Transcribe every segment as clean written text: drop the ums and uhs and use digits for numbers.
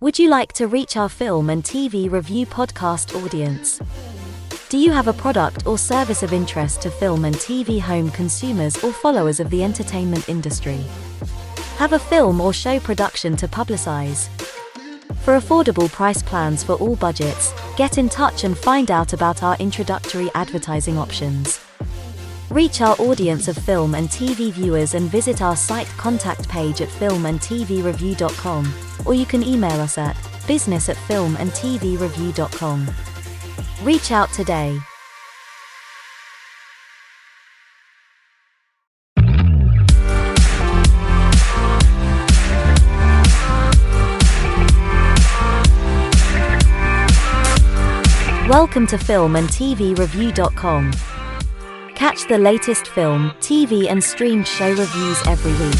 Would you like to reach our film and TV review podcast audience? Do you have a product or service of interest to film and TV home consumers or followers of the entertainment industry? Have a film or show production to publicize? For affordable price plans for all budgets, get in touch and find out about our introductory advertising options. Reach our audience of film and TV viewers and visit our site contact page at filmandtvreview.com, or you can email us at business@filmandtvreview.com. Reach out today. Welcome to filmandtvreview.com. Catch the latest film, TV and streamed show reviews every week.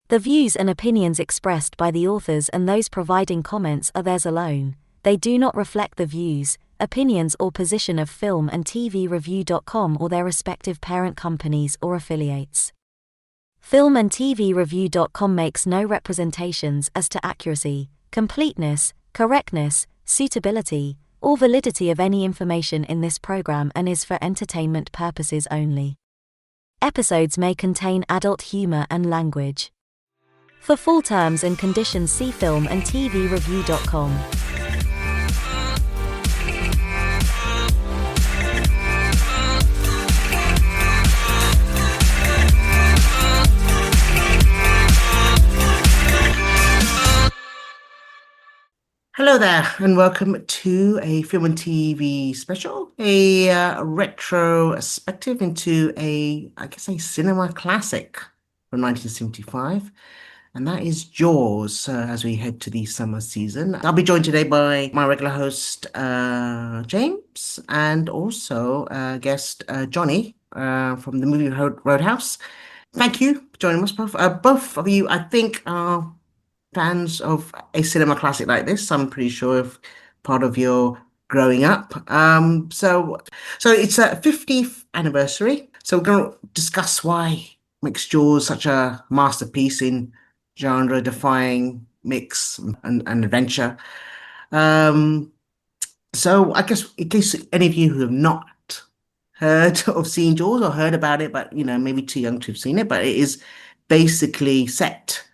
The views and opinions expressed by the authors and those providing comments are theirs alone. They do not reflect the views, opinions or position of filmandtvreview.com or their respective parent companies or affiliates. Filmandtvreview.com makes no representations as to accuracy, completeness, correctness, suitability, or validity of any information in this program and is for entertainment purposes only. Episodes may contain adult humor and language. For full terms and conditions, see filmandtvreview.com. Hello there, and welcome to a film and TV special, a retrospective into a cinema classic from 1975, and that is Jaws, as we head to the summer season. I'll be joined today by my regular host, James, and also guest Johnny from the movie Roadhouse. Thank you for joining us, both. Both of you, I think, are fans of a cinema classic like this. I'm pretty sure of part of your growing up. So it's a 50th anniversary. So we're going to discuss why makes Jaws such a masterpiece in genre-defying mix and adventure. So I guess in case any of you who have not heard of seen Jaws or heard about it, but maybe too young to have seen it, but it is basically set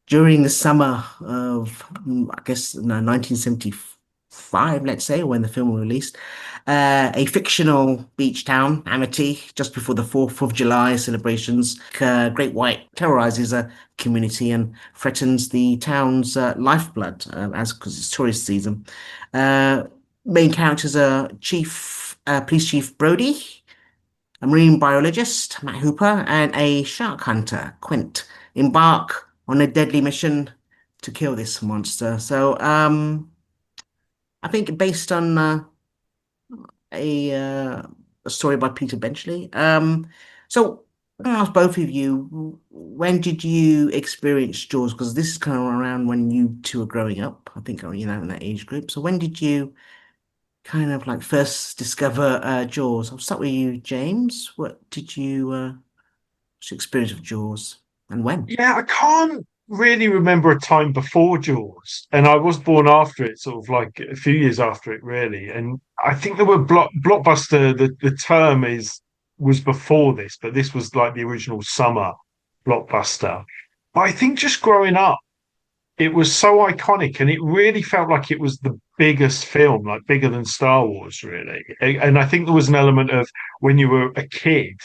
during the summer of, 1975, let's say, when the film was released, a fictional beach town, Amity, just before the 4th of July celebrations. Great White terrorizes a community and threatens the town's lifeblood, because it's tourist season. Main characters are Police Chief Brody, a marine biologist, Matt Hooper, and a shark hunter, Quint, embark on a deadly mission to kill this monster. So I think based on a story by Peter Benchley. So I'm going to ask both of you, when did you experience Jaws? Because this is kind of around when you two were growing up, I think, in that age group. So when did you kind of first discover Jaws? I'll start with you, James. What did you, what's your experience of Jaws? And when? Yeah, I can't really remember a time before Jaws, and I was born after it, sort of like a few years after it, really. And I think there were blockbuster. The term was before this, but this was like the original summer blockbuster. But I think just growing up, it was so iconic, and it really felt like it was the biggest film, like bigger than Star Wars, really. And I think there was an element of when you were a kid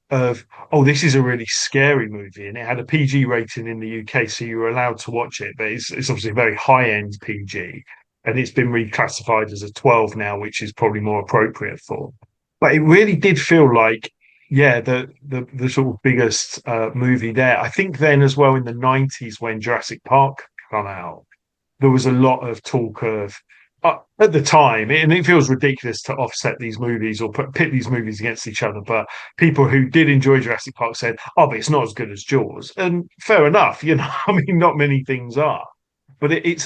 of, oh, this is a really scary movie, and it had a PG rating in the UK, so you were allowed to watch it, but it's obviously a very high-end PG, and it's been reclassified as a 12 now, which is probably more appropriate for. But it really did feel like, yeah, the sort of biggest movie there. I think then as well in the 90s when Jurassic Park came out, there was a lot of talk of, at the time, and it feels ridiculous to offset these movies or pit these movies against each other, but people who did enjoy Jurassic Park said, oh, but it's not as good as Jaws. And fair enough, I mean, not many things are. But it's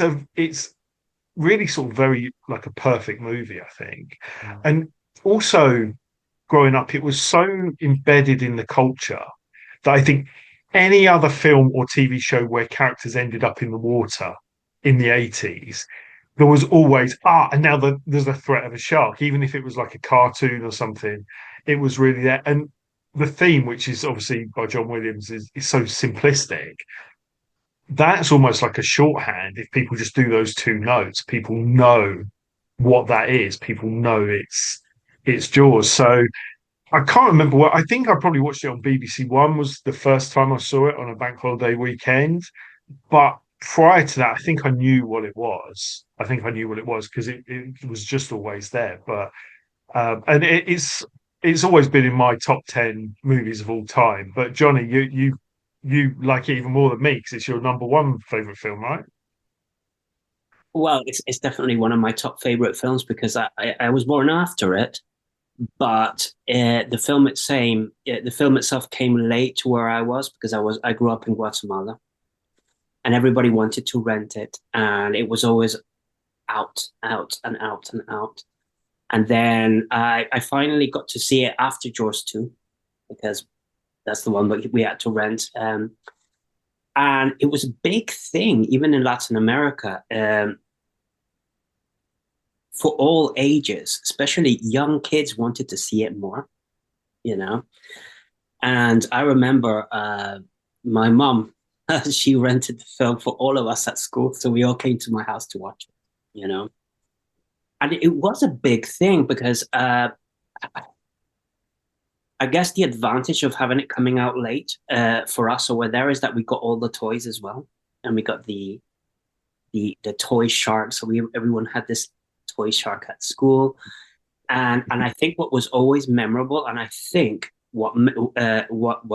really sort of very like a perfect movie, I think. And also growing up, it was so embedded in the culture that I think any other film or TV show where characters ended up in the water in the 80s, there was always, and now there's a threat of a shark, even if it was like a cartoon or something, it was really there. And the theme, which is obviously by John Williams, is so simplistic. That's almost like a shorthand. If people just do those two notes, people know what that is. People know it's Jaws. So I can't remember what I think I probably watched it on BBC One was the first time I saw it on a bank holiday weekend. But prior to that, I think I knew what it was. I think I knew what it was because it was just always there. But and it's always been in my top 10 movies of all time. But Johnny, you like it even more than me because it's your number one favorite film, right? Well, it's definitely one of my top favorite films because I was born after it, but the film itself came late to where I was because I grew up in Guatemala, and everybody wanted to rent it, and it was always out, out, and out, and out. And then I finally got to see it after Jaws 2 because that's the one that we had to rent. And it was a big thing, even in Latin America, for all ages, especially young kids wanted to see it more, you know. And I remember my mom, she rented the film for all of us at school. So we all came to my house to watch it, you know. And it was a big thing because I guess the advantage of having it coming out late for us over there is that we got all the toys as well, and we got the toy shark. So everyone had this toy shark at school, and I think what was always memorable, and I think what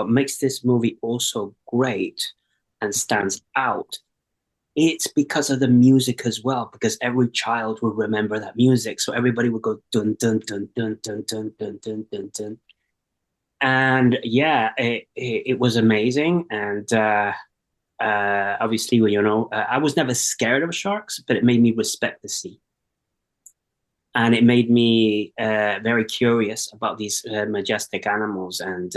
makes this movie also great and stands out, it's because of the music as well. Because every child will remember that music, so everybody would go dun dun dun dun dun dun dun dun dun dun. And yeah, it was amazing. And obviously, you know, I was never scared of sharks, but it made me respect the sea. And it made me very curious about these majestic animals. And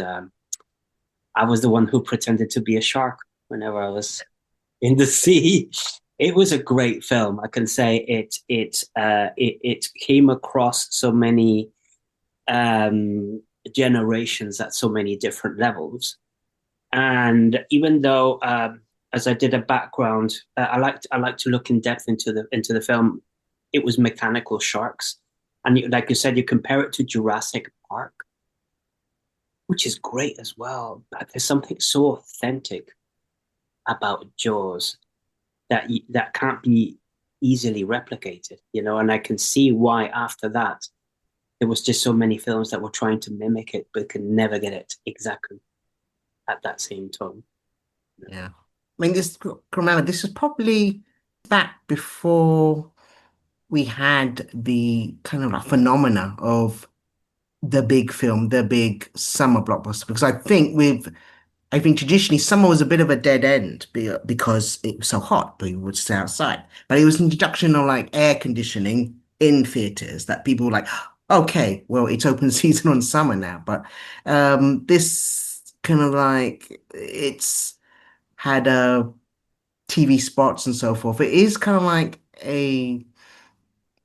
I was the one who pretended to be a shark whenever I was in the sea. It was a great film. I can say it came across so many generations at so many different levels. And even though, as I did a background, I like to look in depth into the film. It was mechanical sharks, and like you said, you compare it to Jurassic Park, which is great as well. But there's something so authentic about Jaws that can't be easily replicated, you know. And I can see why after that there was just so many films that were trying to mimic it, but could never get it exactly at that same tone. Yeah. I mean, remember, this is probably back before we had the kind of like phenomena of the big film, the big summer blockbuster. Because I think traditionally summer was a bit of a dead end because it was so hot, people would stay outside. But it was an introduction of like air conditioning in theaters that people were like, okay, well, it's open season on summer now. But this kind of like it's had TV spots and so forth. It is kind of like a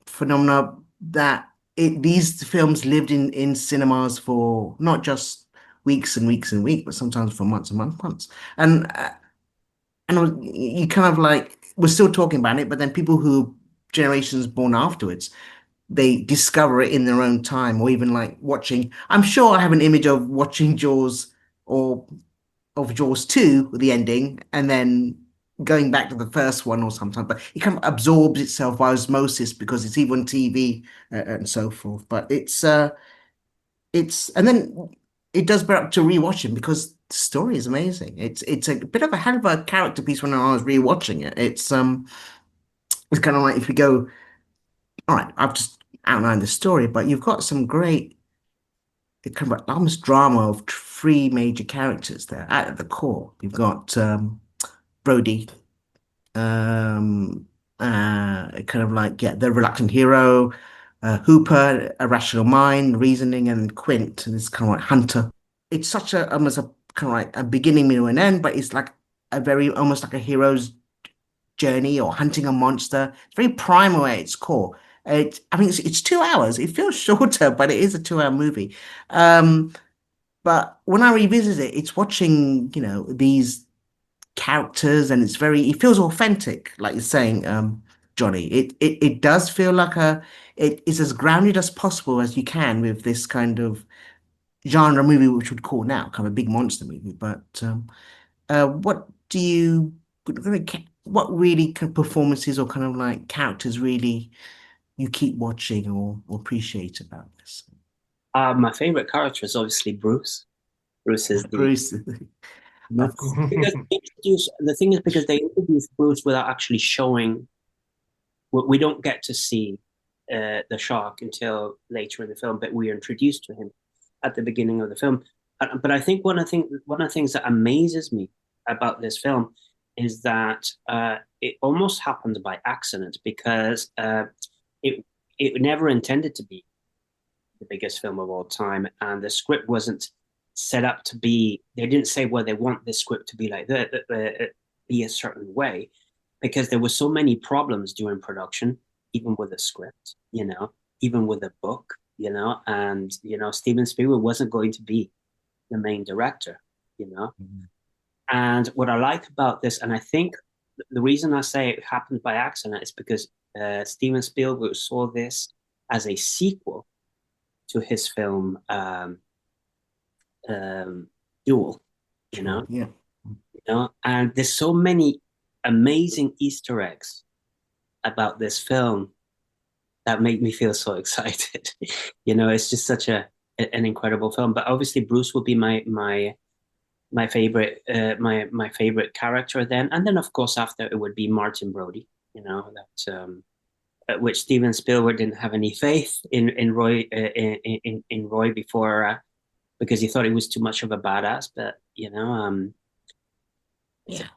phenomena that these films lived in cinemas for not just weeks and weeks and weeks, but sometimes for months and months. And you kind of like we're still talking about it, but then people who generations born afterwards, they discover it in their own time, or even like watching. I'm sure I have an image of watching Jaws or of Jaws 2 with the ending, and then going back to the first one or sometimes, but it kind of absorbs itself by osmosis because it's even on TV and so forth. But and then it does bear up to rewatching because the story is amazing. It's a bit of a hell of a character piece when I was rewatching it. It's kind of like if we go, all right, I've just outlined the story, but you've got some great kind of almost drama of three major characters there at the core. You've got Brody, um, kind of like, yeah, the reluctant hero, Hooper, a rational mind, reasoning, and Quint, this kind of like hunter. It's such a almost a kind of like a beginning, middle, and end, but it's like a very almost like a hero's journey or hunting a monster. It's very primal at its core. I mean, it's 2 hours. It feels shorter, but it is a 2 hour movie. Um, but when I revisit it, it's watching, these characters, and it feels authentic, like you're saying, Johnny. It does feel like it is as grounded as possible as you can with this kind of genre movie, which would call now kind of a big monster movie. But what do you, what really kind of performances or kind of like characters really you keep watching or appreciate about this? My favorite character is obviously Bruce. Bruce is the Bruce, of course. because they introduce the thing is because they introduce Bruce without actually showing. We don't get to see the shark until later in the film, but we are introduced to him at the beginning of the film. But I think one of the things that amazes me about this film is that it almost happened by accident because it never intended to be the biggest film of all time, and the script wasn't set up to be. They didn't say, well, they want this script to be like be a certain way, because there were so many problems during production, even with the script, even with the book, and Steven Spielberg wasn't going to be the main director, Mhm. And what I like about this, and I think the reason I say it happened by accident is because Steven Spielberg saw this as a sequel to his film Duel, Sure, yeah. and there's so many amazing Easter eggs about this film that make me feel so excited. It's just such an incredible film. But obviously, Bruce will be my favorite my favorite character then, and then of course after it would be Martin Brody. Which Steven Spielberg didn't have any faith in Roy in Roy before because he thought he was too much of a badass. But Yeah.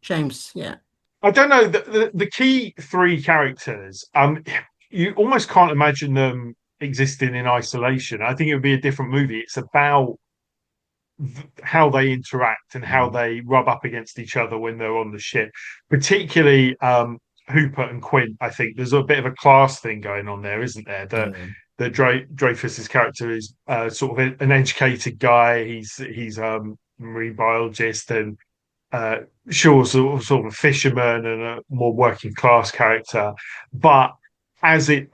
James, yeah. I don't know. The key three characters, you almost can't imagine them existing in isolation. I think it would be a different movie. It's about how they interact and how they rub up against each other when they're on the ship, particularly Hooper and Quint. I think there's a bit of a class thing going on there, isn't there? The Dreyfus's character is sort of an educated guy. He's marine biologist, and Shaw's sort of a fisherman and a more working class character. But as it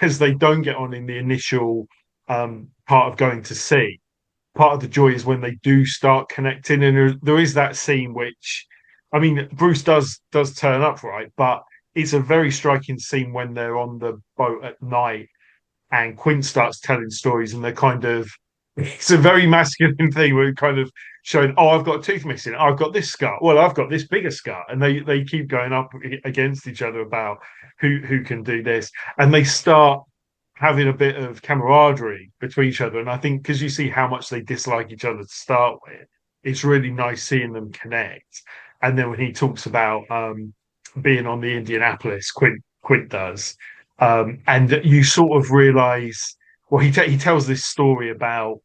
as they don't get on in the initial part of going to sea, part of the joy is when they do start connecting, and there is that scene which, I mean, Bruce does turn up, right, but it's a very striking scene when they're on the boat at night and Quint starts telling stories, and they're kind of, it's a very masculine thing. We're kind of showing, oh, I've got a tooth missing, I've got this scar, well, I've got this bigger scar, and they keep going up against each other about who can do this, and they start having a bit of camaraderie between each other. And I think because you see how much they dislike each other to start with, it's really nice seeing them connect. And then when he talks about being on the Indianapolis, Quint does, and you sort of realize, well, he tells this story about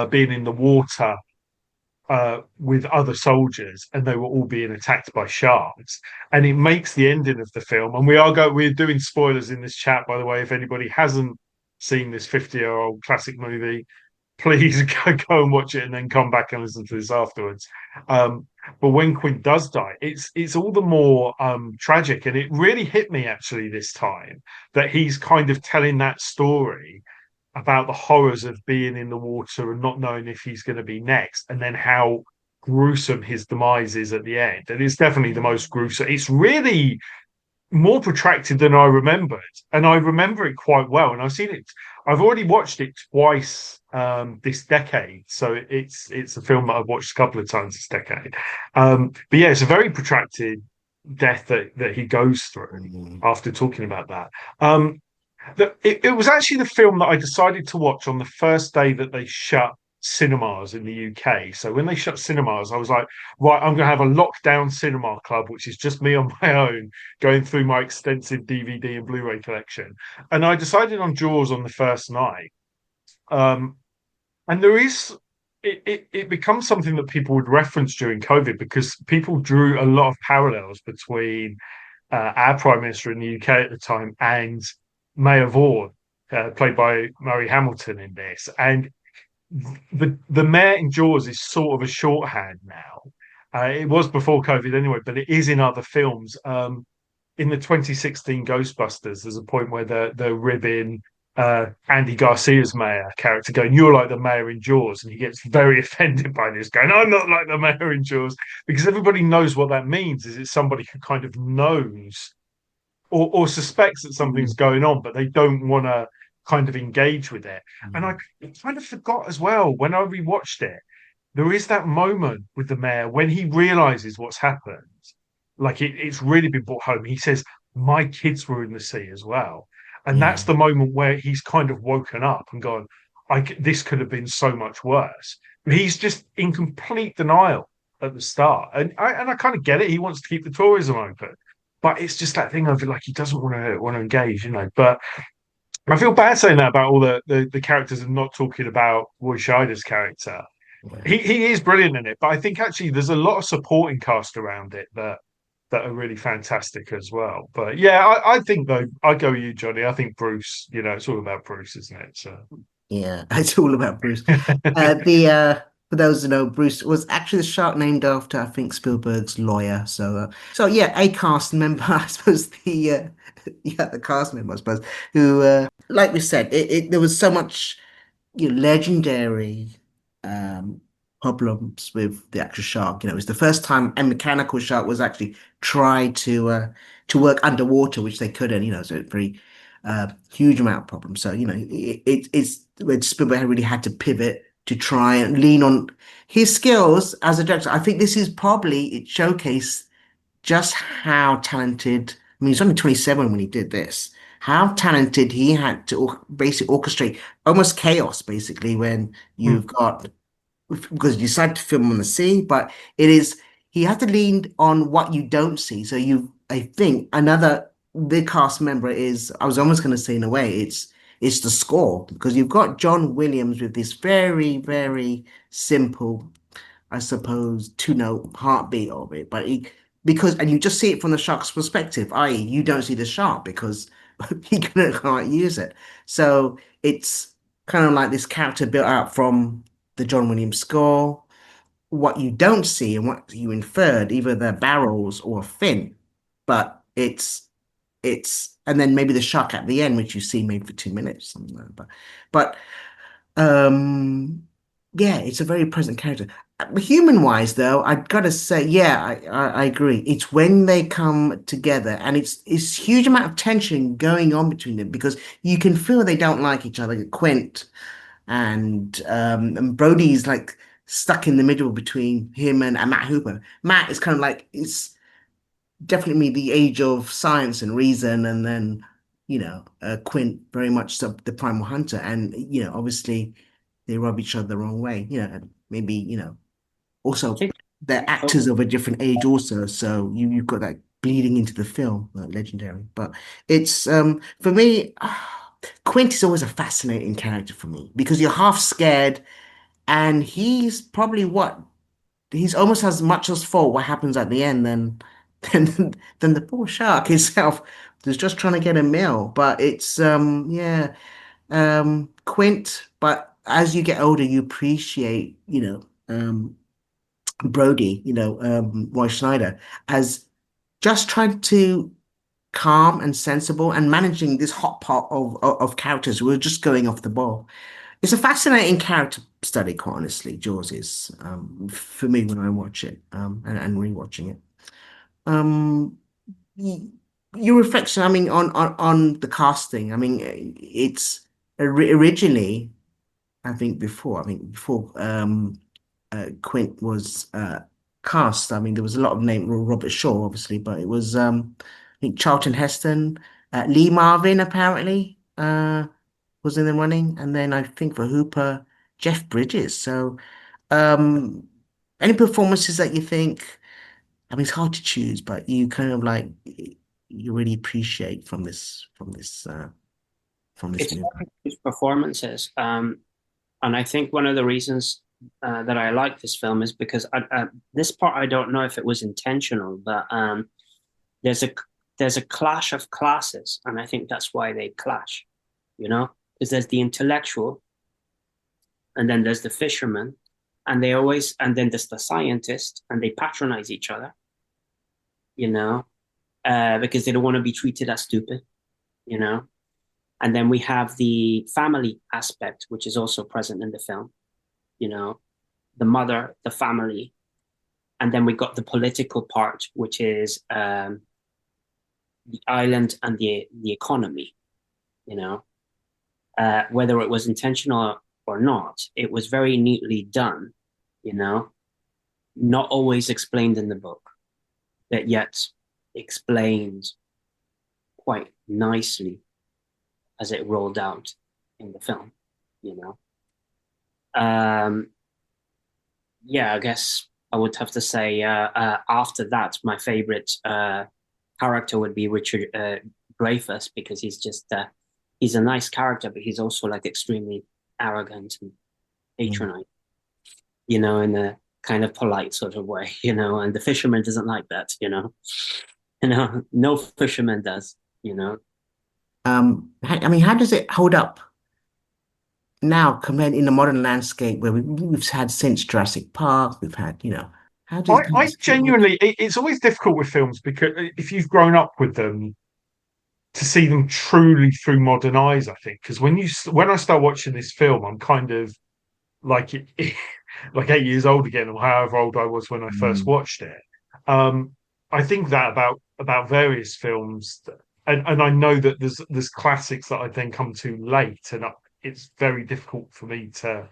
being in the water with other soldiers, and they were all being attacked by sharks. And it makes the ending of the film. And we're doing spoilers in this chat, by the way. If anybody hasn't seen this 50-year-old classic movie, please go and watch it and then come back and listen to this afterwards. But when Quint does die, it's all the more tragic, and it really hit me actually this time that he's kind of telling that story about the horrors of being in the water and not knowing if he's going to be next, and then how gruesome his demise is at the end. And it's definitely the most gruesome. It's really more protracted than I remembered, and I remember it quite well. And I've already watched it twice this decade, so it's a film that I've watched a couple of times this decade. But yeah, it's a very protracted death that he goes through after talking about that. It was actually the film that I decided to watch on the first day that they shut cinemas in the UK. So when they shut cinemas, I was like, right, I'm going to have a lockdown cinema club, which is just me on my own, going through my extensive DVD and Blu-ray collection. And I decided on Jaws on the first night. And there is it becomes something that people would reference during COVID because people drew a lot of parallels between our Prime Minister in the UK at the time and Mayor Vaughan, played by Murray Hamilton in this. And the mayor in Jaws is sort of a shorthand now. It was before COVID anyway, but it is in other films. In the 2016 Ghostbusters, there's a point where they're ribbing Andy Garcia's mayor character, going, "You're like the mayor in Jaws," and he gets very offended by this, going, "I'm not like the mayor in Jaws," because everybody knows what that means. Is it's somebody who kind of knows or suspects that something's going on, but they don't want to kind of engage with it. And I kind of forgot as well when I rewatched it. There is that moment with the mayor when he realizes what's happened. Like it's really been brought home. He says, "My kids were in the sea as well." And that's the moment where he's kind of woken up and gone, this could have been so much worse. But he's just in complete denial at the start. And I kind of get it. He wants to keep the tourism open. But it's just that thing of like he doesn't want to engage, you know. But I feel bad saying that about all the characters and not talking about Roy Scheider's character. He is brilliant in it, but I think actually there's a lot of supporting cast around it that are really fantastic as well. But yeah, I think though, I go with you, Johnny. I think Bruce, you know, it's all about Bruce, isn't it? So Yeah, it's all about Bruce. For those who know, Bruce was actually the shark named after, I think, Spielberg's lawyer. So yeah, a cast member, I suppose the cast member, I suppose, who, like we said, there was so much, legendary problems with the actual shark. You know, it was the first time a mechanical shark was actually tried to work underwater, which they couldn't. You know, so it's very huge amount of problems. So it's when Spielberg really had to pivot to try and lean on his skills as a director. I think this is probably it showcased just how talented. I mean, he's only 27 when he did this. How talented he had to basically orchestrate almost chaos, basically, when you've got because you decide to film on the sea, but it is he had to lean on what you don't see. So I think another big cast member is I was almost going to say in a way it's the score because you've got John Williams with this very very simple, I suppose, two-note heartbeat of it, but and you just see it from the shark's perspective, i.e., you don't see the shark because he can't use it. So it's kind of like this character built out from the John Williams score, what you don't see and what you inferred, either the barrels or a fin, but and then maybe the shark at the end, which you see maybe for 2 minutes, something like that. But um, yeah, it's a very present character. Human-wise, though, I've got to say, yeah, I agree. It's when they come together, and it's huge amount of tension going on between them because you can feel they don't like each other. Quint and Brody's like stuck in the middle between him and Matt Hooper. Matt is kind of like it's definitely the age of science and reason, and then Quint very much the primal hunter, and obviously they rub each other the wrong way. And maybe also they're actors of a different age also, so you've got that bleeding into the film, legendary. But it's for me. Quint is always a fascinating character for me because you're half scared, and he's probably he's almost as much as fault what happens at the end than the poor shark himself who's just trying to get a meal. But it's Quint. But as you get older, you appreciate Brody, Roy Schneider as just trying to calm and sensible and managing this hot pot of characters who are just going off the ball. It's a fascinating character study, quite honestly. Jaws is for me when I watch it and rewatching it. Your reflection, I mean, on the casting. I mean, it's originally, I think before Quint was cast. I mean, there was a lot of name Robert Shaw, obviously, but it was I think Charlton Heston, Lee Marvin apparently was in the running, and then I think for Hooper Jeff Bridges. So, um, any performances that you think, I mean, it's hard to choose, but you kind of like you really appreciate from this It's movie. hard to choose performances, and I think one of the reasons that I like this film is because this part I don't know if it was intentional, but there's a there's a clash of classes, and I think that's why they clash. You know, because there's the intellectual, and then there's the fisherman, and then there's the scientist, and they patronize each other. You know, because they don't want to be treated as stupid. You know, and then we have the family aspect, which is also present in the film. You know, the mother, the family, and then we got the political part, which is the island and the economy. You know, whether it was intentional or not, it was very neatly done. You know, not always explained in the book, but yet explained quite nicely as it rolled out in the film. You know, yeah, I guess I would have to say after that, my favorite character would be Richard Dreyfuss, because he's a nice character, but he's also like extremely arrogant and Mm. patronizing, you know, in a kind of polite sort of way, you know. And the fisherman doesn't like that, you know. You know, no fisherman does, you know. I mean, how does it hold up now compared in the modern landscape where we've had since Jurassic Park, we've had, how does I it keep looking? genuinely, it's always difficult with films because if you've grown up with them, to see them truly through modern eyes, I think. Because when I start watching this film, I'm kind of like like 8 years old again, or however old I was when I first Mm. watched it. Um, I think that about various films, and I know that there's classics that I then come to late, and it's very difficult for me to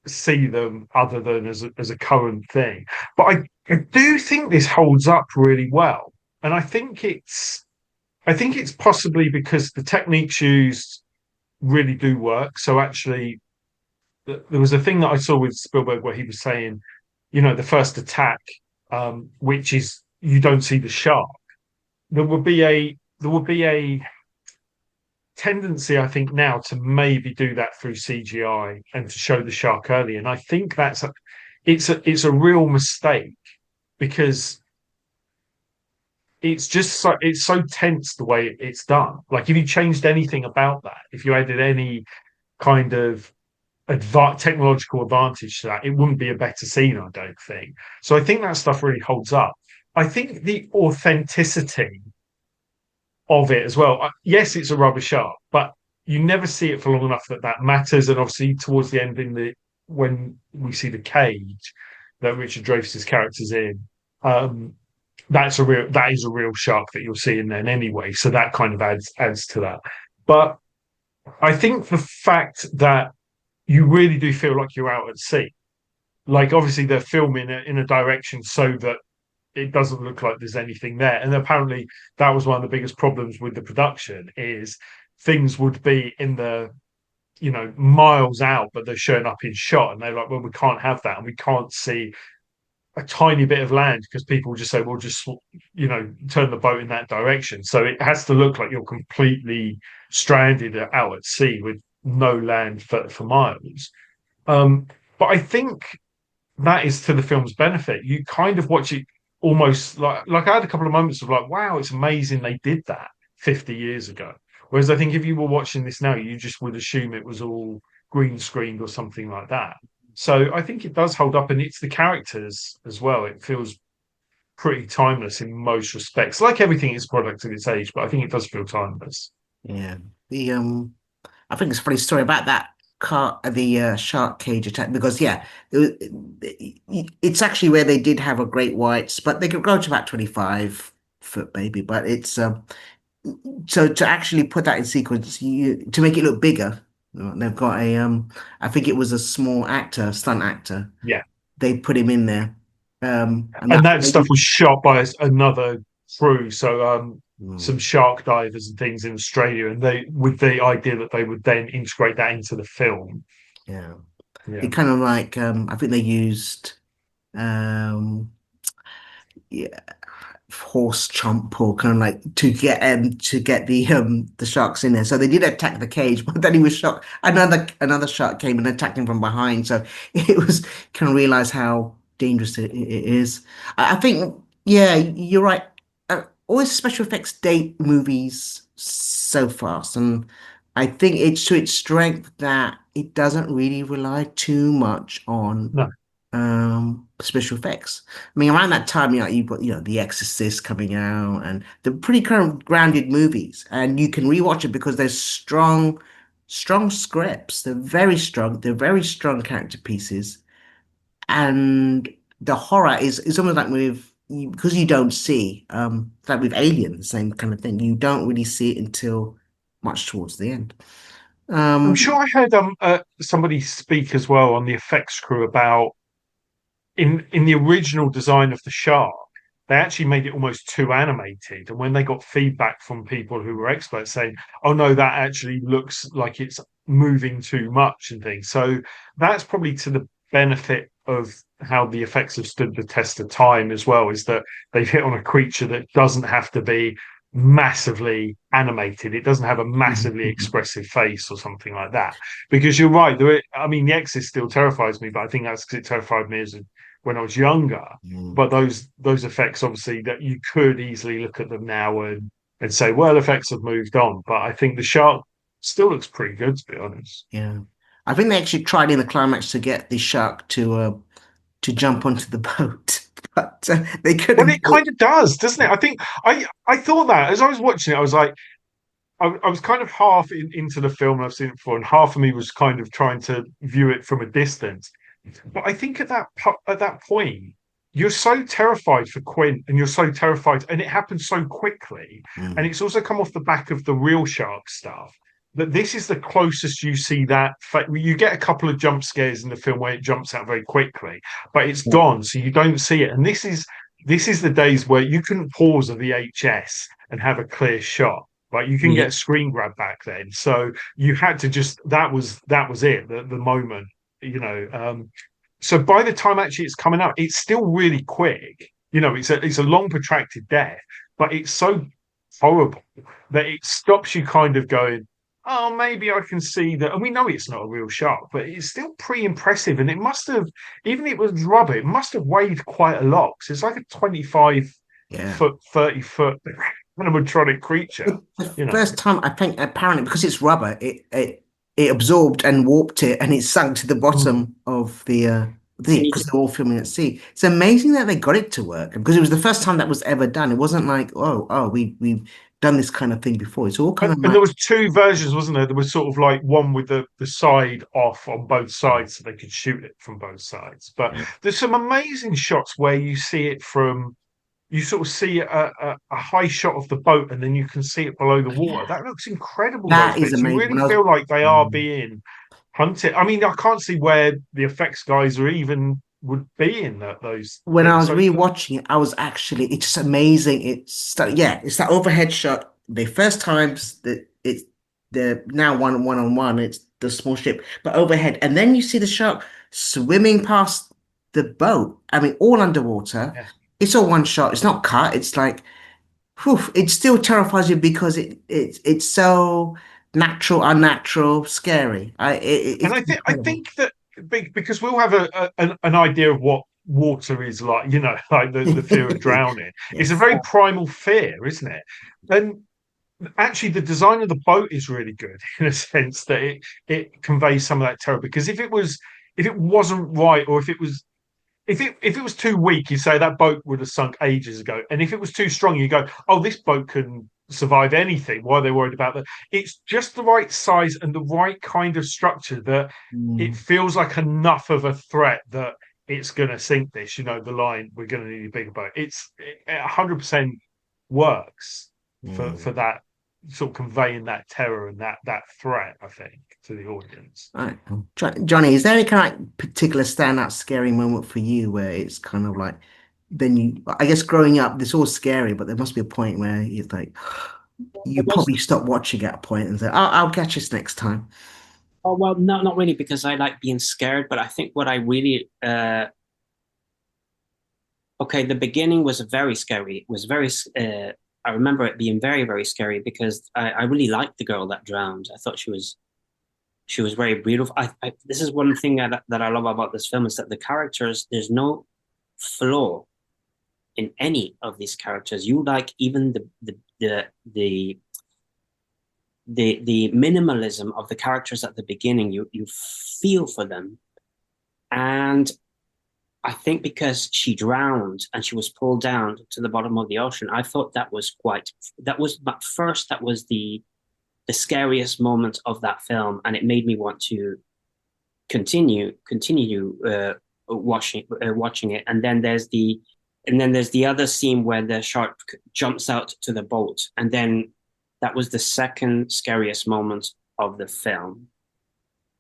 see them other than as a current thing. But I do think this holds up really well, and I think it's possibly because the techniques used really do work. So actually, there was a thing that I saw with Spielberg where he was saying, the first attack, which is you don't see the shark. There would be a tendency, I think, now to maybe do that through CGI and to show the shark early. And I think it's a real mistake because it's so tense the way it's done. Like if you changed anything about that, if you added any kind of technological advantage to that, it wouldn't be a better scene, I don't think. So I think that stuff really holds up. I think the authenticity of it as well. Yes, it's a rubber shark, but you never see it for long enough that matters. And obviously, towards the end, when we see the cage that Richard Dreyfuss's character's in, um, that is a real shark that you'll see in then anyway. So that kind of adds to that. But I think the fact that you really do feel like you're out at sea. Like obviously they're filming it in a direction so that it doesn't look like there's anything there. And apparently that was one of the biggest problems with the production is things would be in the miles out, but they're showing up in shot, and they're like, well, we can't have that, and we can't see a tiny bit of land because people just say, well, just turn the boat in that direction. So it has to look like you're completely stranded out at sea with no land for miles. Um, but I think that is to the film's benefit. You kind of watch it almost like I had a couple of moments of like, wow, it's amazing they did that 50 years ago. Whereas I think if you were watching this now, you just would assume it was all green screened or something like that. So I think it does hold up, and it's the characters as well. It feels pretty timeless in most respects. Like everything, it's a product of its age, but I think it does feel timeless. Yeah. The I think it's a funny story about that shark cage attack because it's actually where they did have a great whites, but they could go to about 25 foot maybe. But it's so to actually put that in sequence, you to make it look bigger, they've got I think it was a small actor, stunt actor. Yeah. They put him in there. And And that that stuff maybe was shot by another crew. So some mm, shark divers and things in Australia, and they with the idea that they would then integrate that into the film. yeah. Yeah. It kind of like I think they used um yeah, horse chomp or kind of like to get the sharks in there. So they did attack the cage, but then he was shocked. Another shark came and attacked him from behind. So it was kind of realize how dangerous it is. I think yeah, you're right. Always special effects date movies so fast, and I think it's to its strength that it doesn't really rely too much on No. special effects. I mean, around that time, you've got, The Exorcist coming out, and they're pretty kind of grounded movies, and you can rewatch it because there's strong scripts. They're very strong. They're very strong character pieces, and the horror is almost like because you don't see, like with Alien, the same kind of thing. You don't really see it until much towards the end. I'm Um, sure I heard somebody speak as well on the effects crew about in the original design of the shark, they actually made it almost too animated. And when they got feedback from people who were experts saying, "Oh no, that actually looks like it's moving too much," and things, so that's probably to the benefit of how the effects have stood the test of time as well. Is that they've hit on a creature that doesn't have to be massively animated. It doesn't have a massively expressive face or something like that. Because you're right. I mean, the Exorcist still terrifies me, but I think that's because it terrified me as when I was younger. mm, But those effects, obviously, that you could easily look at them now and say, well, effects have moved on. But I think the shark still looks pretty good, to be honest. yeah. I think they actually tried in the climax to get the shark to jump onto the boat, but they Well, couldn't it do it. kind of does, doesn't it? I think I thought that as I was watching it, I was like, I was kind of half into the film, and I've seen it before, and half of me was kind of trying to view it from a distance. But I think at that point, you're so terrified for Quint, and you're so terrified, and it happens so quickly, and Mm. it's also come off the back of the real shark stuff. That this is the closest you see that. You get a couple of jump scares in the film where it jumps out very quickly, but it's gone, so you don't see it. And this is the days where you couldn't pause a VHS and have a clear shot. Right, you can Yeah. get a screen grab back then, so you had to just that was it, the moment, you know. So by the time actually it's coming out, it's still really quick. It's a long protracted death, but it's so horrible that it stops you kind of going, oh, maybe I can see that. And we know it's not a real shark, but it's still pretty impressive. And it must have, even if it was rubber, it must have weighed quite a lot. 'Cause it's like a 25 Yeah. foot, 30 foot animatronic creature, The you know. first time I think apparently because it's rubber, it absorbed and warped it, and it sunk to the Mm. bottom of the And you because they're all filming at sea. It's amazing that they got it to work because it was the first time that was ever done. It wasn't like, oh, we've done this kind of thing before. It's all kind of And like there was two versions, wasn't there? There was sort of like one with the side off on both sides, so they could shoot it from both sides. But there's some amazing shots where you see it from, you sort of see a high shot of the boat, and then you can see it below the water. yeah, That looks incredible. Those that is bits, you amazing. really When I was feel like they are mm, being hunted. I mean, I can't see where the effects guys are even would be in those when I things. was So rewatching it, I was actually it's just amazing. It's that overhead shot. The first times that it's the now one on one, it's the small ship, but overhead, and then you see the shark swimming past the boat. I mean, all underwater. yeah. It's all one shot. It's not cut. It's like, whew, it still terrifies you because it's so natural, unnatural, scary. And It's I incredible. think that because we'll have an idea of what water is like, like the fear of drowning. It's a Yes. very primal fear, isn't it? And actually, the design of the boat is really good in a sense that it conveys some of that terror. Because if it wasn't right, or if it was too weak, you say that boat would have sunk ages ago. And if it was too strong, you go, oh, this boat can survive anything. Why are they worried about that? It's just the right size and the right kind of structure that it Mm, feels like enough of a threat that it's going to sink this. The line, we're going to need a bigger boat. It 100% works for mm. that sort of conveying that terror and that threat, I think, to the audience. All right. Johnny, is there any kind of like particular standout scary moment for you where it's kind of like then I guess growing up, it's all scary, but there must be a point where it's like you the most probably stop watching at a point and say, I'll catch this next time. Oh well, no, not really, because I like being scared. But I think what I really okay, the beginning was very scary. It was very. I remember it being very, very scary because I really liked the girl that drowned. I thought she was very beautiful. This is one thing that I love about this film is that the characters, there's no flaw in any of these characters. You like even the the minimalism of the characters at the beginning. You feel for them, and I think because she drowned and she was pulled down to the bottom of the ocean, I thought that was quite. That was but first that was the scariest moment of that film, and it made me want to continue watching it. And then there's the other scene where the shark jumps out to the boat, and then that was the second scariest moment of the film.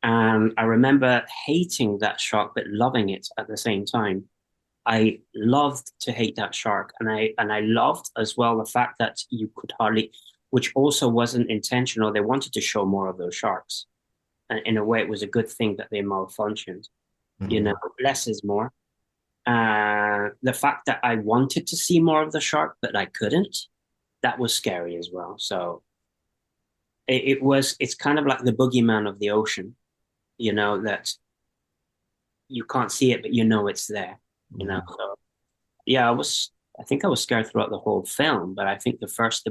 And I remember hating that shark but loving it at the same time. I loved to hate that shark, and I loved as well the fact that you could hardly, which also wasn't intentional. They wanted to show more of those sharks, and in a way, it was a good thing that they malfunctioned. You know, less is more. The fact that I wanted to see more of the shark but I couldn't, that was scary as well. So it's kind of like the boogeyman of the ocean. You know that you can't see it, but you know it's there. You know, so yeah, I think I was scared throughout the whole film, but I think the first,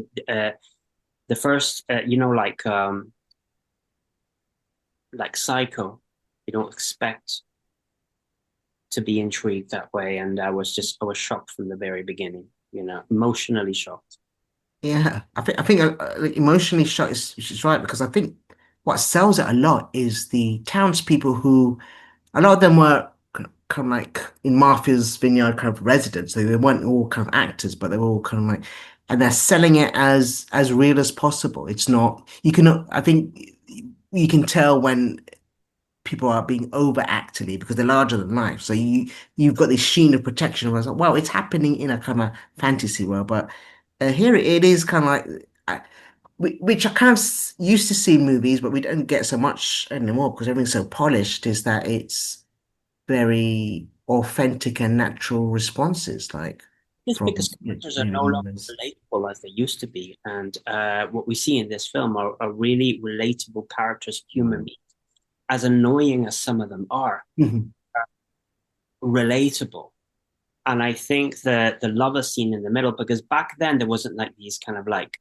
like Psycho, you don't expect to be intrigued that way, and I was shocked from the very beginning. You know, emotionally shocked. Yeah, I think like, emotionally shocked is right because I think what sells it a lot is the townspeople who a lot of them were kind of like in Martha's Vineyard kind of residents. They weren't all kind of actors, but they were all kind of like, and they're selling it as real as possible. It's not you can I think you can tell when people are being overacted because they're larger than life. So you've got this sheen of protection. Where it's like, well, it's happening in a kind of fantasy world, but here it is kind of like. Which I kind of used to see in movies, but we don't get so much anymore because everything's so polished, is that it's very authentic and natural responses, like Just from because characters are no longer humans. relatable as they used to be, and what we see in this film are really relatable characters, human beings. As annoying as some of them are, Mhm. relatable. And I think that the lover scene in the middle, because back then there wasn't like these kind of like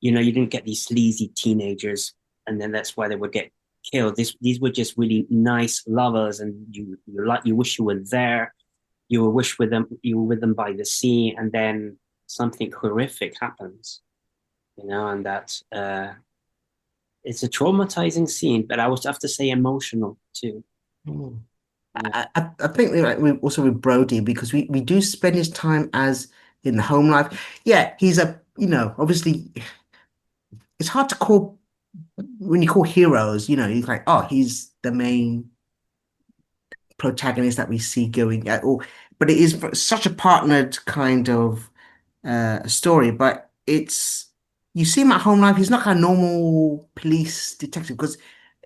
you know, you didn't get these sleazy teenagers, and then that's why they would get killed. These were just really nice lovers, and you wish you were there. You were with them by the sea, and then something horrific happens, you know, and that it's a traumatizing scene, but I would have to say emotional too. Mm. Yeah. I think like we also with Brody because we do spend his time as in the home life. Yeah, he's a obviously it's hard to call when you call heroes. He's like he's the main protagonist that we see going at all. But it is such a partnered kind of story. But you see him at home life. He's not a normal police detective because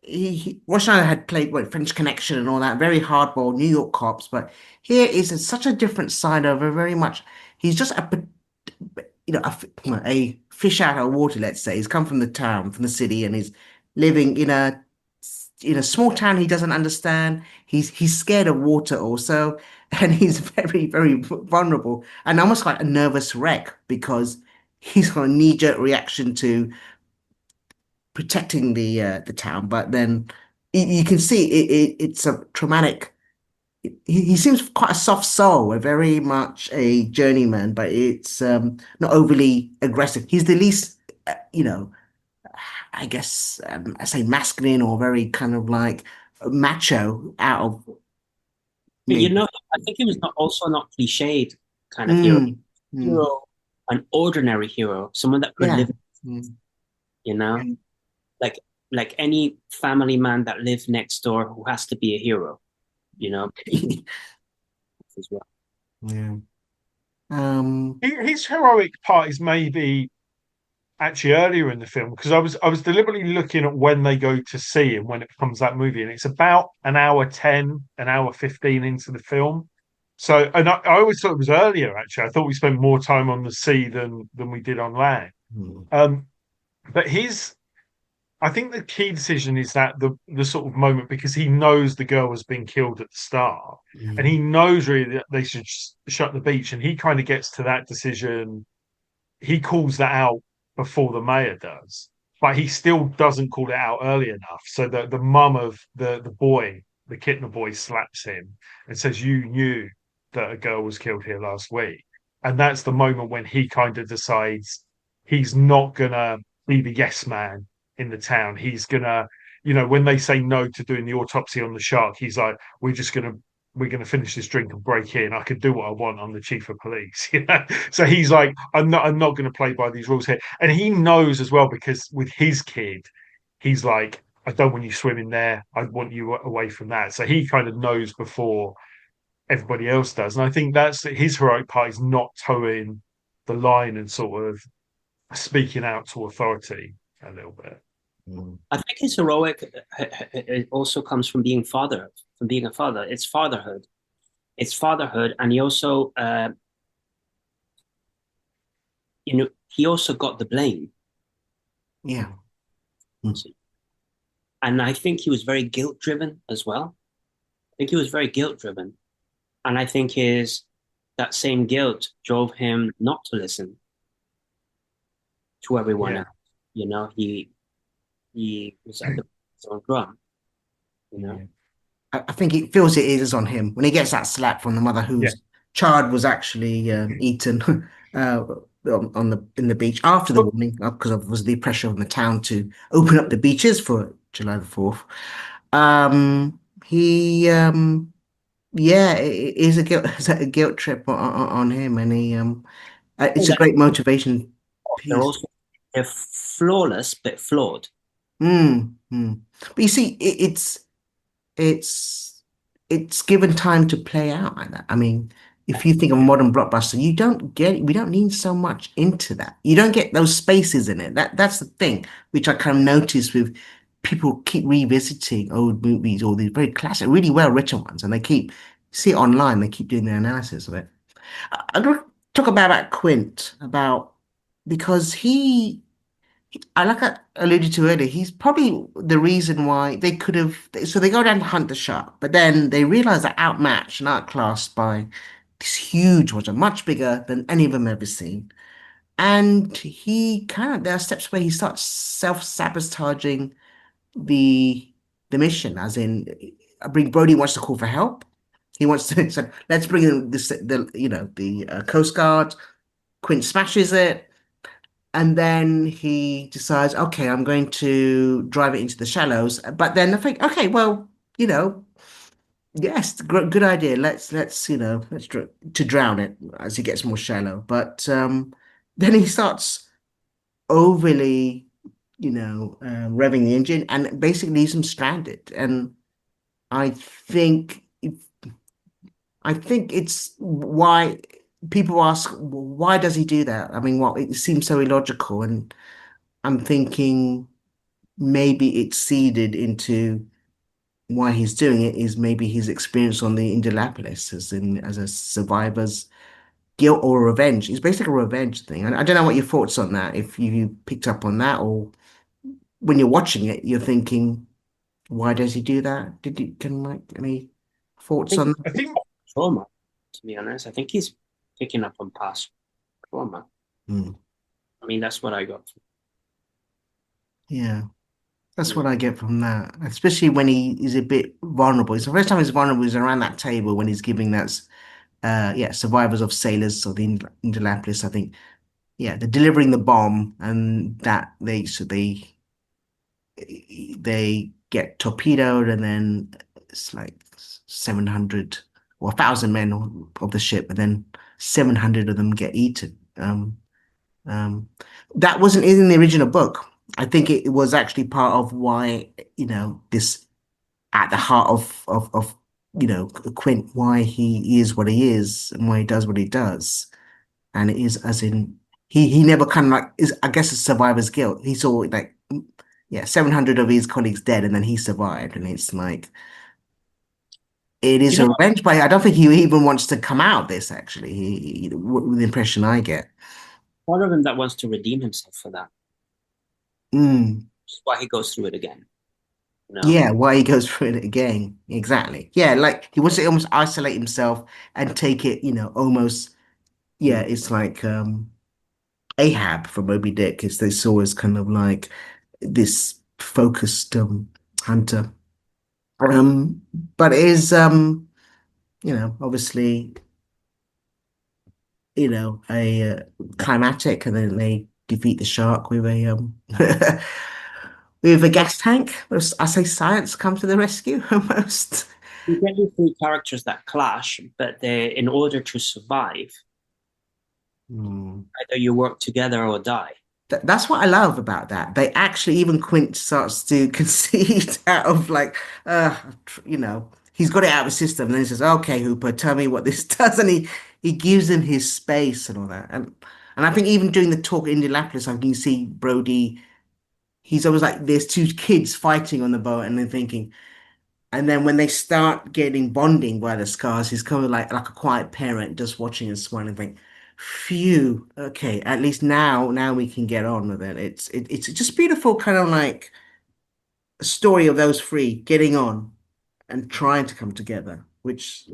Roy Schneider had played French Connection and all that, very hardball New York cops. But here is such a different side of a very much. He's just a fish out of water. Let's say he's come from the town, from the city, and he's living in a small town he doesn't understand. He's scared of water also, and he's very, very vulnerable and almost like a nervous wreck because he's got a knee-jerk reaction to protecting the town, but then you can see it's a traumatic. He seems quite a soft soul, a very much a journeyman, but it's not overly aggressive. He's the least, I guess I say masculine or very kind of like macho out of But you maybe. know, I think he was not also not cliched kind of hero. Mm, mm, Hero, an ordinary hero, someone that could yeah. live, Mm. you know, like any family man that lived next door who has to be a hero, you know, as well. Yeah. Um, His heroic part is maybe actually earlier in the film, because I was deliberately looking at when they go to sea and when it becomes that movie, and it's about an hour 10, an hour 15 into the film. So, and I always thought it was earlier. Actually, I thought we spent more time on the sea than we did on land. Mm. But I think the key decision is that the sort of moment, because he knows the girl has been killed at the start, and Mm. he knows really that they should shut the beach, and he kind of gets to that decision. He calls that out before the mayor does, but he still doesn't call it out early enough. So the mum of the boy, the Kittner boy, slaps him and says, "You knew that a girl was killed here last week." And that's the moment when he kind of decides he's not gonna be the yes man in the town. He's gonna, when they say no to doing the autopsy on the shark, he's like, we're gonna finish this drink and break in. I can do what I want. I'm the chief of police. So he's like, I'm not going to play by these rules here. And he knows as well, because with his kid, he's like, I don't want you swimming there. I want you away from that. So he kind of knows before everybody else does. And I think that's his heroic part, is not towing the line and sort of speaking out to authority a little bit. Mm. I think his heroic it also comes from being a father. It's fatherhood. It's fatherhood, and he also, he also got the blame, Yeah. and I think he was very guilt driven as well. I think he was very guilt driven, and I think that same guilt drove him not to listen to everyone Yeah. else. He was at the own drum. Yeah. I think it feels it is on him when he gets that slap from the mother Yeah. whose child was actually eaten on the in the beach after the warning, because of was the pressure on the town to open up the beaches for July the 4th. He yeah, it is a guilt it's a guilt trip on him, and it's a great motivation They're piece. also they're flawless but flawed. Mm. But you see, it's it's given time to play out like that. I mean, if you think of a modern blockbuster, we don't need so much into that. You don't get those spaces in it. That's the thing, which I kind of noticed with people keep revisiting old movies, or these very classic, really well written ones, and they keep see it online, they keep doing their analysis of it. I'm gonna talk about Quint, about because like I alluded to earlier, he's probably the reason why they could have. So they go down to hunt the shark, but then they realize they're outmatched and outclassed by this huge monster, much bigger than any of them ever seen. And there are steps where he starts self-sabotaging the the mission, as in, Brody wants to call for help. He wants to, so let's bring in the Coast Guard. Quint smashes it. And then he decides, okay, I'm going to drive it into the shallows. But then I think, okay, well, yes, good idea. Let's drown it as he gets more shallow. But then he starts overly, revving the engine, and basically leaves him stranded. And I think, I think it's why people ask, why does he do that? I mean, what it seems so illogical, and I'm thinking maybe it's seeded into why he's doing it is maybe his experience on the Indianapolis, as a survivor's guilt or revenge. It's basically a revenge thing. And I don't know what your thoughts on that, if you picked up on that, or when you're watching it, you're thinking, why does he do that? Any thoughts on I that? think Trauma, to be honest. I think he's picking up on past trauma. Hmm. I mean, that's what I got. Yeah. That's what Yeah. I get from that, especially when he is a bit vulnerable. It's the first time he's vulnerable is around that table when he's giving that, yeah, survivors of sailors of the Indianapolis, I think. Yeah, they're delivering the bomb, and that they get torpedoed, and then it's like 700 or 1,000 men of the ship, and then 700 of them get eaten. Um, that wasn't in the original book. I think it was actually part of why, this at the heart of Quint, why he is what he is and why he does what he does. And it is, as in, he never kind of like is, I guess, a survivor's guilt. He saw like, yeah, 700 of his colleagues dead, and then he survived, and it's like it You is know a what? revenge, but I don't think he even wants to come out of this. Actually, the impression I get. Part of him that wants to redeem himself for that. Mm. That's why he goes through it again. You know? Yeah, why he goes through it again. Exactly. Yeah, like he wants to almost isolate himself and take it, almost, yeah, it's like Ahab from Moby Dick is they saw as kind of like this focused hunter. Um, but it is obviously, a climatic, and then they defeat the shark with a with a gas tank. I say science come to the rescue almost. You get these three characters that clash, but they, in order to survive, Hmm. either you work together or die. That's what I love about that. They actually, even Quint starts to concede out of like, he's got it out of his system, and then he says, "Okay, Hooper, tell me what this does," and he gives him his space and all that. And I think even during the talk in Indianapolis, I can see Brody. He's always like, there's two kids fighting on the boat, and then thinking, and then when they start getting bonding by the scars, he's kind of like a quiet parent just watching and smiling, think, phew, okay, at least now we can get on with it. It's just beautiful kind of like a story of those three getting on and trying to come together, which,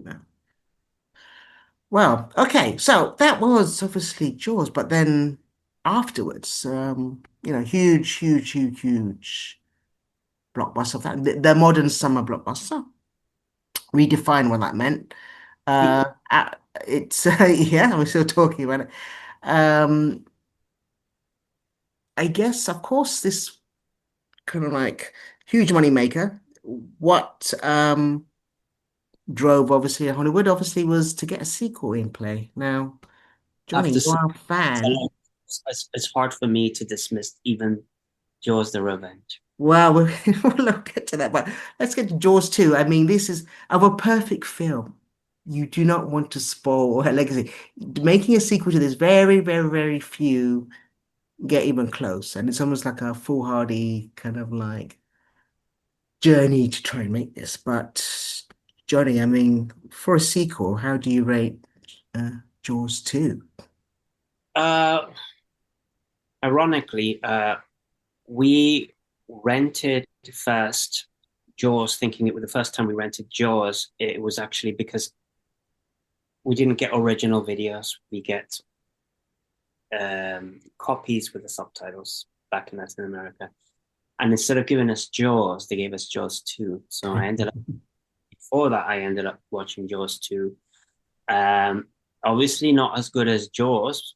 well, okay, so that was obviously Jaws, but then afterwards, huge, huge, huge, huge blockbuster, the modern summer blockbuster. Redefine what that meant. It's yeah, we're still talking about it. Um, I guess, of course, this kind of like huge money maker. What drove obviously Hollywood obviously was to get a sequel in play. Now, I have Johnny, to you say, are a fan. it's hard for me to dismiss even Jaws the Revenge. Well, we'll get to that, but let's get to Jaws 2. I mean, this is of a perfect film. You do not want to spoil her legacy. Making a sequel to this, very, very, very few get even close. And it's almost like a foolhardy kind of like journey to try and make this. But Johnny, I mean, for a sequel, how do you rate Jaws 2? Uh, Ironically, we rented first Jaws, thinking it was the first time we rented Jaws. It was actually because we didn't get original videos. We get copies with the subtitles back in Latin America. And instead of giving us Jaws, they gave us Jaws 2. So before that, I ended up watching Jaws 2. Obviously not as good as Jaws,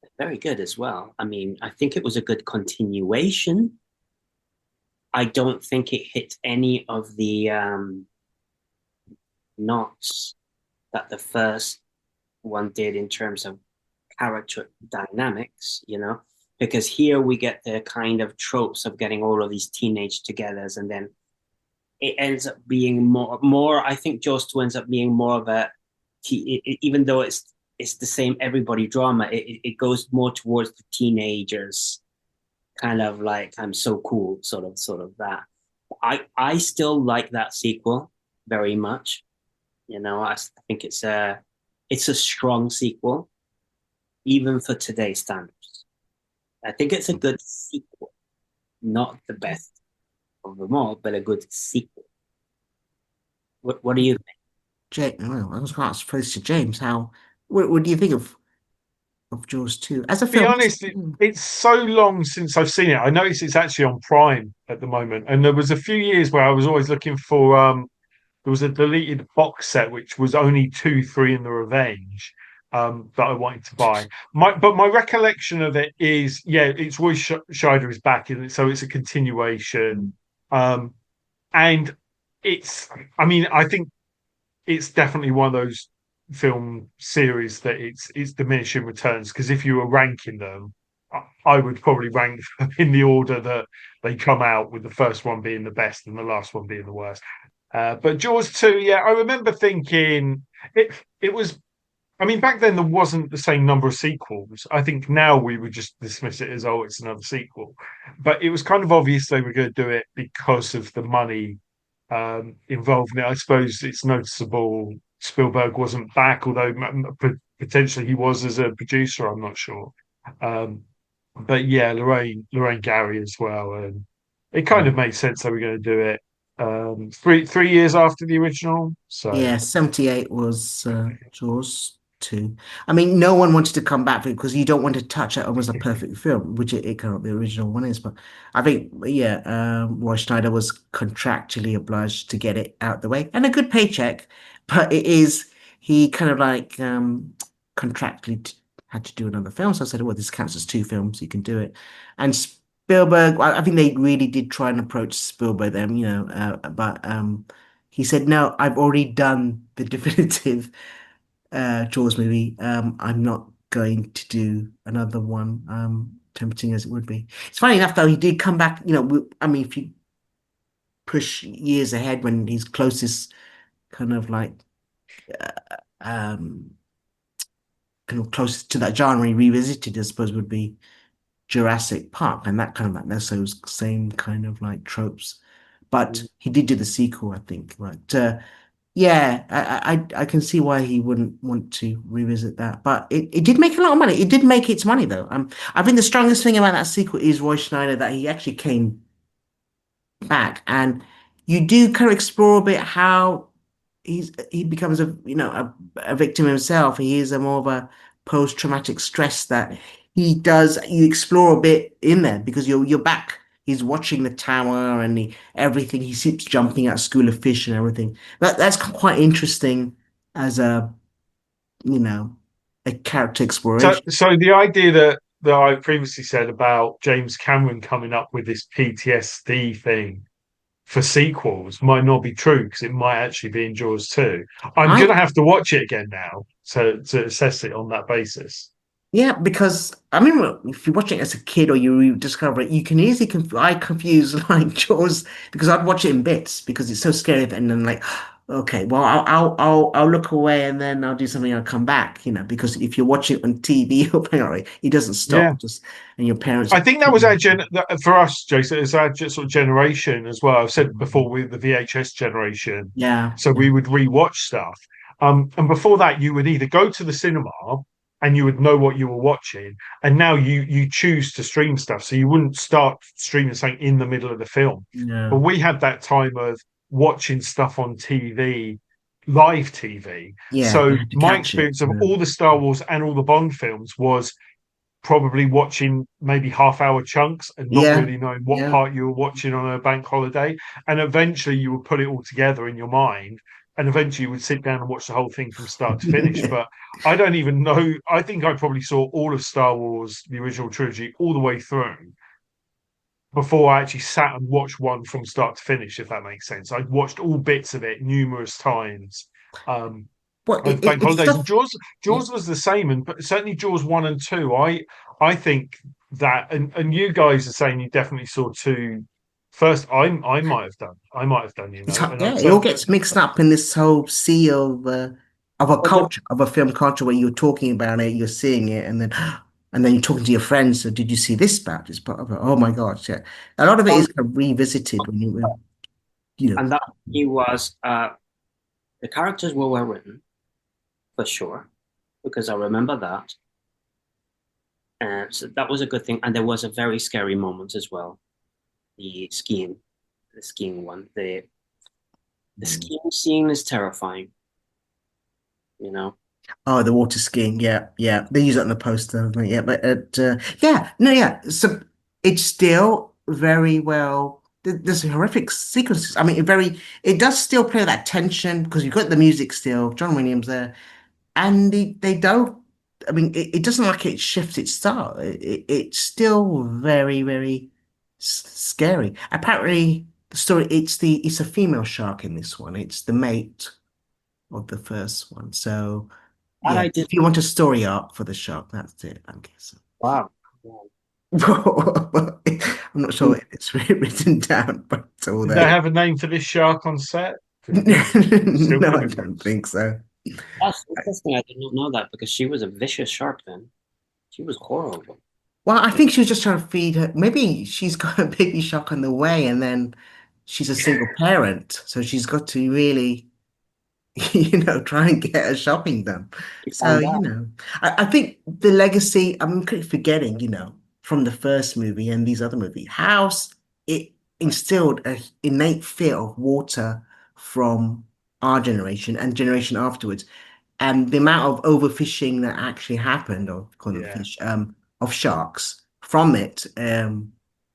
but very good as well. I mean, I think it was a good continuation. I don't think it hit any of the knots that the first one did in terms of character dynamics, because here we get the kind of tropes of getting all of these teenage togethers, and then it ends up being more. I think Jaws 2 ends up being more of even though it's the same everybody drama, it goes more towards the teenagers, kind of like I'm so cool, sort of that. I still like that sequel very much. I think it's a strong sequel, even for today's standards. I think it's a good sequel, not the best of them all, but a good sequel. What do you think? Well, I was going to ask to James, what do you think of Jaws 2 as a Be film? honest, it's so long since I've seen it. I notice it's actually on Prime at the moment, and there was a few years where I was always looking for. There was a deleted box set which was only 2, 3, and The Revenge that I wanted to buy. But my recollection of it is, yeah, it's Roy Scheider is back in it, so it's a continuation, and it's. I mean, I think it's definitely one of those film series that it's diminishing returns, because if you were ranking them, I would probably rank them in the order that they come out, with the first one being the best and the last one being the worst. But Jaws 2, yeah, I remember thinking it was I mean, back then there wasn't the same number of sequels. I think now we would just dismiss it as, oh, it's another sequel. But it was kind of obvious they were going to do it because of the money involved in it. I suppose it's noticeable Spielberg wasn't back, although potentially he was as a producer. I'm not sure. Um, but yeah, Lorraine Gary as well, and it kind of made sense they were going to do it. Three years after the original, so Yeah, 78 was Jaws 2. I mean, no one wanted to come back for it because you don't want to touch it almost a perfect film, which it kind of the original one is. But I think, yeah, Roy Schneider was contractually obliged to get it out the way and a good paycheck. But he kind of like contractually had to do another film. So I said, well, this counts as two films, you can do it. And Spielberg, I think they really did try and approach Spielberg then, but he said, no, I've already done the definitive Jaws movie. I'm not going to do another one, tempting as it would be. It's funny enough, though, he did come back. I mean, if you push years ahead when his closest kind of like, um, kind of closest to that genre he revisited, I suppose, would be Jurassic Park, and that kind of like those same kind of like tropes. But he did do the sequel, I think. But yeah, I can see why he wouldn't want to revisit that. But it did make a lot of money. It did make its money though. I think the strongest thing about that sequel is Roy Schneider that he actually came back, and you do kind of explore a bit how he becomes a victim himself. He is a more of a post-traumatic stress that he does. You explore a bit in there because you're back. He's watching the tower and everything. He keeps jumping at School of Fish and everything. That's quite interesting as you know a character so exploration. so the idea that I previously said about James Cameron coming up with this PTSD thing for sequels might not be true because it might actually be in Jaws 2. I'm I gonna have to watch it again now to assess it on that basis. Yeah, because I mean, well, if you're watching it as a kid or you discover it, you can easily I confuse like Jaws because I'd watch it in bits because it's so scary, and then like, okay, well, I'll look away and then I'll do something. I'll come back, because if you're watching it on TV or apparently it doesn't Yeah. stop. Just and your parents. I think that was for us, Jason. It's our sort of generation as well. I've said before with the VHS generation, Yeah, so yeah, we would rewatch stuff. And before that, you would either go to the cinema and you would know what you were watching, and now you choose to stream stuff, so you wouldn't start streaming something in the middle of the film. But yeah, we had that time of watching stuff on TV, live TV. yeah. So You had to my catch it. experience of all the Star Wars and all the Bond films was probably watching maybe half-hour chunks and not Yeah, really knowing what yeah, part you were watching on a bank holiday. And eventually you would put it all together in your mind. And eventually you would sit down and watch the whole thing from start to finish. yeah. But I don't even know. I think I probably saw all of Star Wars, the original trilogy, all the way through before I actually sat and watched one from start to finish, if that makes sense. I watched all bits of it numerous times. Um, Well, over bank it's holidays. And stuff. Yeah. Jaws was the same, and certainly Jaws 1 and 2. I think that, and you guys are saying you definitely saw two first. I might have done. I might have done. And I Yeah, it all certainly. gets mixed up in this whole sea of a culture, of a film culture where you're talking about it, you're seeing it, and then you're talking to your friends. So did you see this about this part of it? Oh my gosh, yeah. A lot of it is kind of revisited when you know. And that he was the characters were well written for sure, because I remember that. And so that was a good thing. And there was a very scary moment as well. The skiing one. The skiing scene is terrifying, you know. Oh, the water skiing. Yeah, yeah. They use it on the poster. Yeah, but yeah, no, yeah. So it's still very well. There's horrific sequences. I mean, it does still play that tension because you've got the music still, John Williams there, and they don't. I mean, it doesn't like it shifts its style. It's still very, very scary. Apparently, the story it's a female shark in this one. It's the mate of the first one. So. And Yeah, I did. if you want a story arc for the shark, that's it, I'm guessing. Wow. I'm not sure if it's written down, but it's all Did they there. have a name for this shark on set? Because it still No, could I have been. don't think so. That's interesting. I did not know that because she was a vicious shark then. She was horrible. Well, I think she was just trying to feed her. Maybe she's got a baby shark on the way, and then she's a single parent, so she's got to really, try and get her shopping done. She So, found out. I think the legacy, I'm kind of forgetting, from the first movie and these other movies, how it instilled a innate fear of water from our generation and generation afterwards. And the amount of overfishing that actually happened, or call them Yeah. fish, of sharks from it,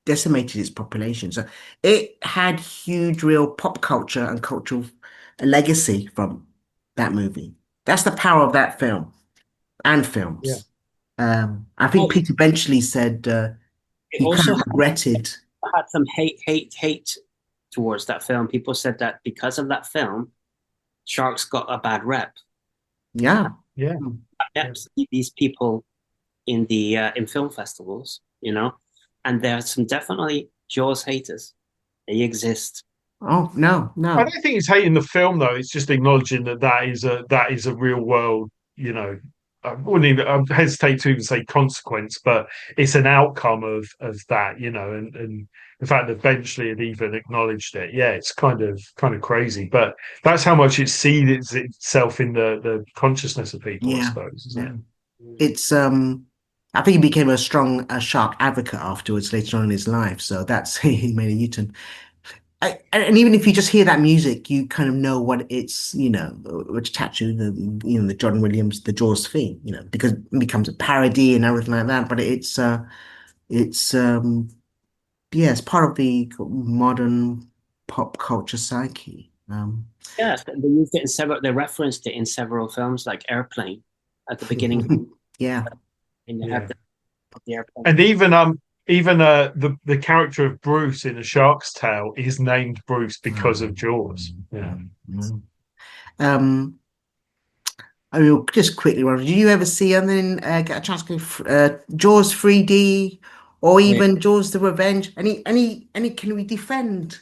decimated its population. So it had huge, real pop culture and cultural legacy from that movie. That's the power of that film and Yeah. films. I think Oh, Peter Benchley said it he kind also of regretted. had some hate towards that film. People said that because of that film, sharks got a bad rep. Yeah. Yeah. These people in the in film festivals, and there are some definitely Jaws haters. They exist. Oh, no, I no. don't think it's hating the film though. It's just acknowledging that that is a real world. I wouldn't even I hesitate to even say consequence, but it's an outcome of that. And the fact that Benchley had even acknowledged it. Yeah, it's kind of crazy, but that's how much it seeds itself in the consciousness of people, I Yeah. suppose, isn't Yeah. it? It's I think he became a strong shark advocate afterwards later on in his life. So that's he made a U-turn. And even if you just hear that music, you kind of know what it's, which attached to the John Williams, the Jaws theme, because it becomes a parody and everything like that. But it's yeah, it's part of the modern pop culture psyche. Yes, they used it in several. They referenced it in several films, like Airplane, at the beginning, Yeah. and you have Yeah. the airplane. And even the character of Bruce in A Shark's Tale is named Bruce because of Jaws. Yeah. Um, I mean, just quickly, Roger, did you ever see and then get a chance to go Jaws 3D or Yeah. even Jaws the Revenge? Any can we defend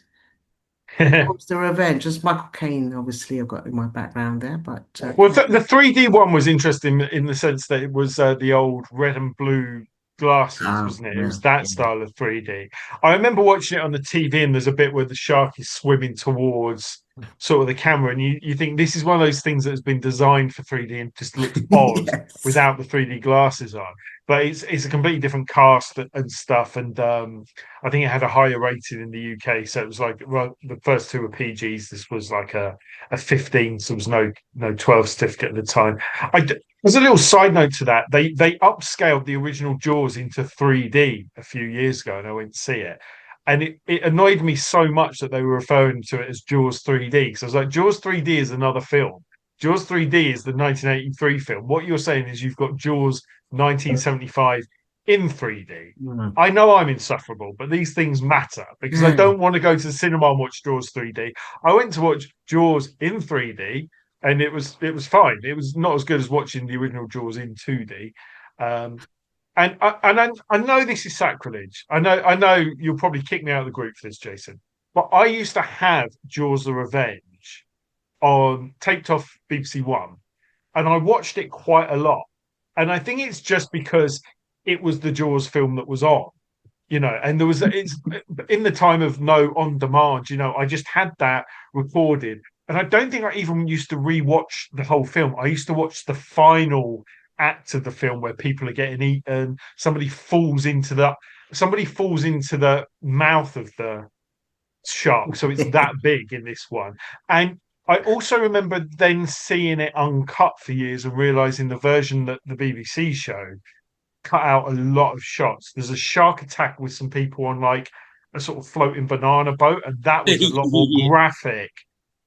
Jaws the Revenge? Just Michael Caine, obviously, I've got in my background there, but Well, the 3D one was interesting in the sense that it was the old red and blue glasses, oh wasn't it? It yeah, was that yeah. style of 3D. I remember watching it on the TV, and there's a bit where the shark is swimming towards sort of the camera, and you think this is one of those things that has been designed for 3D and just looks odd Yes. without the 3D glasses on. But it's a completely different cast and stuff, and I think it had a higher rating in the UK. So it was like, well, the first two were PGs. This was like a 15, so there was no 12 certificate at the time. As a little side note to that, they upscaled the original Jaws into 3D a few years ago, and I went to see it. And it annoyed me so much that they were referring to it as Jaws 3D. So I was like, Jaws 3D is another film. Jaws 3D is the 1983 film. What you're saying is you've got Jaws 1975 in 3D. Mm. I know I'm insufferable, but these things matter because I Mm. don't want to go to the cinema and watch Jaws 3D. I went to watch Jaws in 3D, and it was fine. It was not as good as watching the original Jaws in 2D. Um, and I know this is sacrilege. I know you'll probably kick me out of the group for this, Jason. But I used to have Jaws: The Revenge on taped off BBC One, and I watched it quite a lot. And I think it's just because it was the Jaws film that was on, and it's in the time of no on demand, I just had that recorded. And I don't think I even used to rewatch the whole film. I used to watch the final act of the film where people are getting eaten. Somebody falls into the mouth of the shark. So it's that big in this one. And I also remember then seeing it uncut for years and realizing the version that the BBC showed cut out a lot of shots. There's a shark attack with some people on like a sort of floating banana boat, and that was a lot more graphic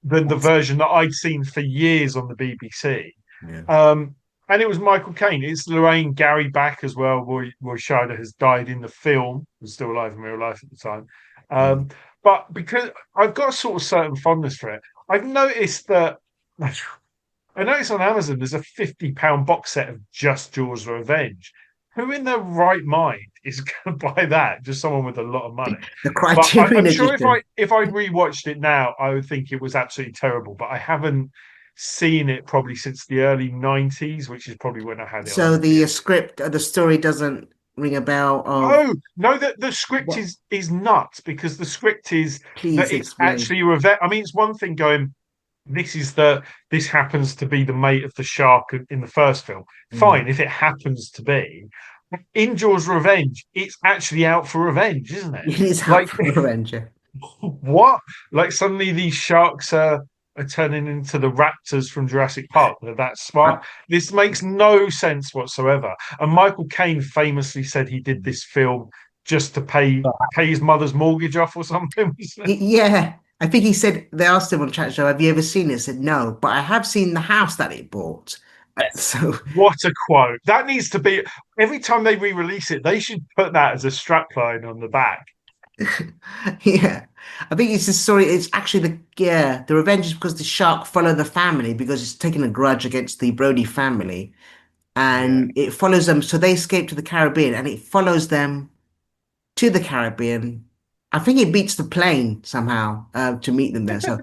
than the version that I'd seen for years on the BBC. Yeah. And it was Michael Caine. It's Lorraine Gary back as well. Roy Scheider has died in the film, was still alive in real life at the time. Mm. But because I've got a sort of certain fondness for it, I've noticed that I noticed on Amazon there's a £50 box set of just Jaws Revenge. Who in their right mind is going to buy that? Just someone with a lot of money. The But Criterion I'm sure if edition. I rewatched it now, I would think it was absolutely terrible. But I haven't seen it probably since the early 90s, which is probably when I had it So on. the script, the story doesn't ring a bell of Oh no, the script what? is nuts, because the script is that Please it's explain. actually revenge. I mean, it's one thing going, this happens to be the mate of the shark in the first film. Fine, if it happens to be. In Jaws Revenge, it's actually out for revenge, isn't it? It is out Like, for revenge. what? Like, suddenly these sharks are turning into the raptors from Jurassic Park. They're that I, smart. This makes no sense whatsoever. And Michael Caine famously said he did this film just to pay his mother's mortgage off or something. yeah, I think he said they asked him on chat show, "Have you ever seen it?" He said no, but I have seen the house that it bought. So What a quote. That needs to be, every time they re-release it, they should put that as a strapline on the back. yeah, I think it's the story. It's actually the revenge is because the shark followed the family because it's taking a grudge against the Brody family, Yeah. and it follows them. So they escape to the Caribbean, and it follows them to the Caribbean. I think it beats the plane somehow to meet them there. So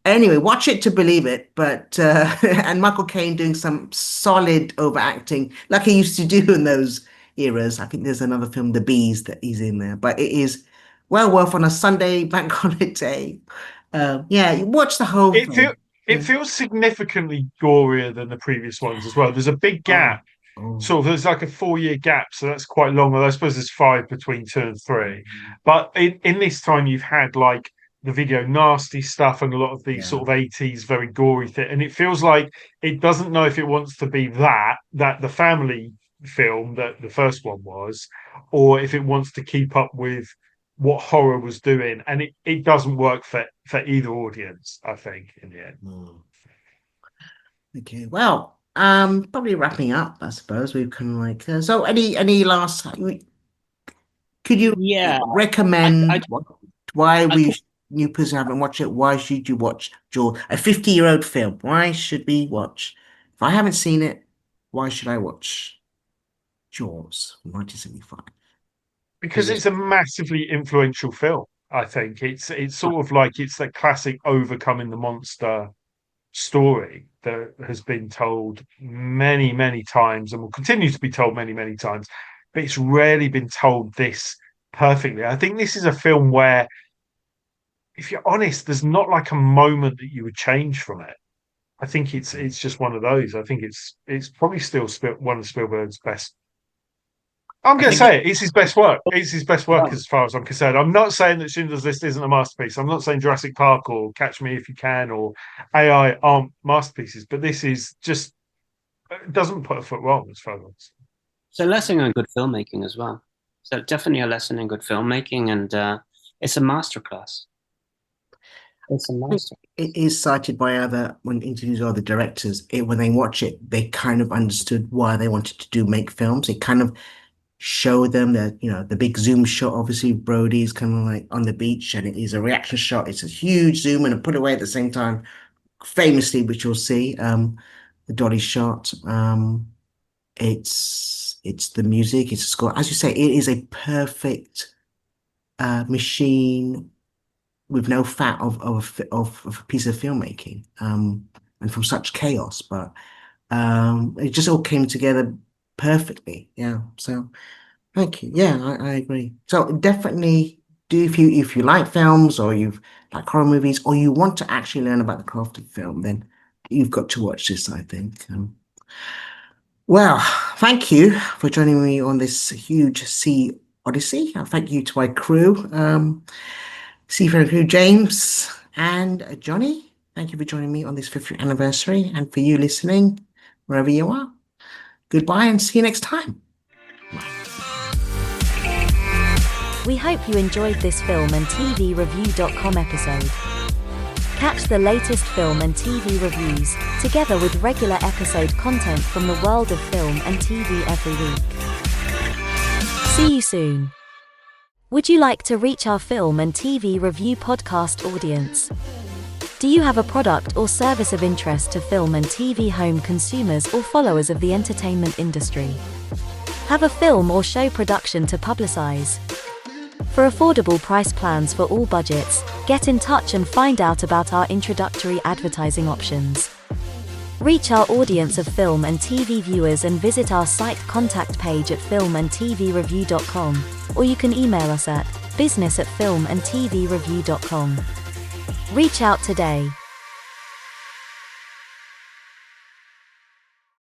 anyway, watch it to believe it. But and Michael Caine doing some solid overacting, like he used to do in those eras. I think there's another film, The Bees, that he's in there. But it is well worth on a Sunday bank holiday. Yeah, you watch the whole It feel thing. it Yeah. feels significantly gorier than the previous ones as well. There's a big Oh, gap. oh, Sort of, there's like a 4 year gap, so that's quite long. Well, I suppose there's 5 between 2 and 3. But in this time, you've had like the video nasty stuff and a lot of the yeah. sort of 80s very gory thing, and it feels like it doesn't know if it wants to be that the family film that the first one was, or if it wants to keep up with what horror was doing, and it doesn't work for either audience, I think, in the end. Mm. Okay, well, probably wrapping up, I suppose. We've kind of like so. Any last? Could you Yeah, I recommend why I we put new person haven't watched it? Why should you watch Jaws? A 50-year-old film. Why should we watch? If I haven't seen it, why should I watch Jaws from 1975? Because because it's a massively influential film. I think it's sort of like it's that classic overcoming the monster story that has been told many, many times and will continue to be told many, many times, but it's rarely been told this perfectly. I think this is a film where, if you're honest, there's not like a moment that you would change from it. I think it's just one of those. I think it's probably still one of Spielberg's best. I'm I going to think that say it. It's his best work. It's his best work as far as I'm concerned. I'm not saying that Schindler's List isn't a masterpiece. I'm not saying Jurassic Park or Catch Me If You Can or AI aren't masterpieces, but this is just, it doesn't put a foot wrong as far as I'm concerned. it's a lesson in good filmmaking as well. So definitely a lesson in good filmmaking, and it's a masterclass. It's a master. It is cited by other when interviews with other directors. When they watch it, they kind of understood why they wanted to make films. It kind of showed them that the big zoom shot. Obviously, Brody is kind of like on the beach, and it is a reaction shot. It's a huge zoom and a put away at the same time. Famously, which you'll see, the dolly shot. It's the music. It's the score. As you say, it is a perfect machine with no fat of a piece of filmmaking, and from such chaos, but it just all came together perfectly. Yeah. So thank you. Yeah, I agree. So definitely do if you like films or you like horror movies or you want to actually learn about the craft of film, then you've got to watch this, I think. Well, thank you for joining me on this huge sea odyssey. Thank you to my crew. Seafaring crew, James and Johnny. Thank you for joining me on this 50th anniversary, and for you listening, wherever you are. Goodbye and see you next time. We hope you enjoyed this film and TV review.com episode. Catch the latest film and TV reviews, together with regular episode content from the world of film and TV every week. See you soon. Would you like to reach our film and TV review podcast audience? Do you have a product or service of interest to film and TV home consumers or followers of the entertainment industry? Have a film or show production to publicize? For affordable price plans for all budgets, get in touch and find out about our introductory advertising options. Reach our audience of film and TV viewers and visit our site contact page at filmandtvreview.com, or you can email us at business@filmandtvreview.com. Reach out today.